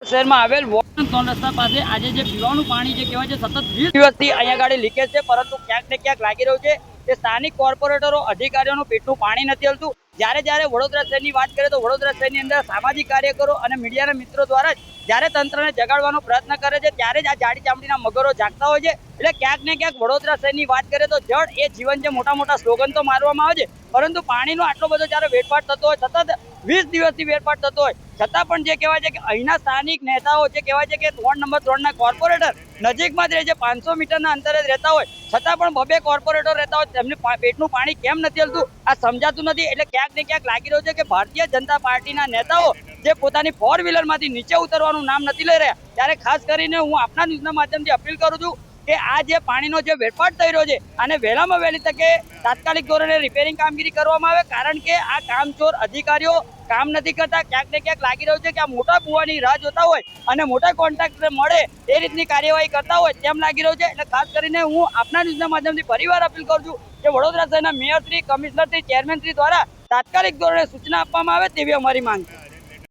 શહેરમાં આવેલ વોર્ડ 3 રસ્તા પાસે આજે જે પીવાનું પાણી જે કહેવાય છે સતત 20 દિવસથી અહીંયા ગાડી લીકેજ છે, પરંતુ ક્યાંક ને ક્યાંક લાગી રહ્યું છે કે સ્થાનિક કોર્પોરેટરો અધિકારીઓનું પેટનું પાણી નથી હલતું। જ્યારે વડોદરા શહેરની વાત કરીએ તો વડોદરા શહેરની અંદર સામાજિક કાર્યકરો અને મીડિયાના મિત્રો દ્વારા જ્યારે તંત્રને જગાડવાનો પ્રયત્ન કરે છે ત્યારે જ આ જાડી ચામડીના મગરો જાગતા હોય છે। એટલે ક્યાંક ને ક્યાંક વડોદરા શહેરની વાત કરીએ તો જળ એ જીવન છે, મોટા સ્લોગન તો મારવામાં આવે છે, પરંતુ પાણીનો આટલો બધો જ્યારે વેડફાટ થતો હોય, સતત 20 દિવસથી વેડફાટ થતો હોય છતાં પણ જે કહેવાય છે કે અહીંના સ્થાનિક નેતાઓ જે કહેવાય છે કે વોર્ડ નંબર 3 ના કોર્પોરેટર નજીકમાં જ રહે છે, 500 મીટરના અંતરે જ રહેતા હોય છતાં પણ બબે કોર્પોરેટર રહેતા હોય, તેમને પેટનું પાણી કેમ નથી હલતું આ સમજાતું નથી। એટલે ક્યાંક ને ક્યાંક લાગી રહ્યું છે કે ભારતીય જનતા પાર્ટીના નેતાઓ જે પોતાની 4 વ્હીલરમાંથી નીચે ઉતરવાનું નામ નથી લઈ રહ્યા। ત્યારે ખાસ કરીને હું આપના ન્યૂઝના માધ્યમથી અપીલ કરું છું કે આ જે પાણીનો જે વેડફાટ થઈ રહ્યો છે અને વહેલામાં વહેલી તકે તાત્કાલિક ધોરણે રિપેરિંગ કામગીરી કરવામાં આવે, કારણ કે આ કામચોર અધિકારીઓ કામ નથી કરતા। ક્યાંક ને ક્યાંક લાગી રહ્યું છે કે આ મોટા ભુવાની રાહ જોતા હોય અને મોટા કોન્ટ્રાક્ટર મળે એ રીતની કાર્યવાહી કરતા હોય તેમ લાગી રહ્યું છે। એટલે ખાસ કરીને હું આપના ન્યૂઝના માધ્યમથી ફરીવાર અપીલ કરું છું કે વડોદરા શહેરના મેયરશ્રી, કમિશનરશ્રી, ચેરમેનશ્રી દ્વારા તાત્કાલિક ધોરણે સૂચના આપવામાં આવે તેવી અમારી માંગ છે।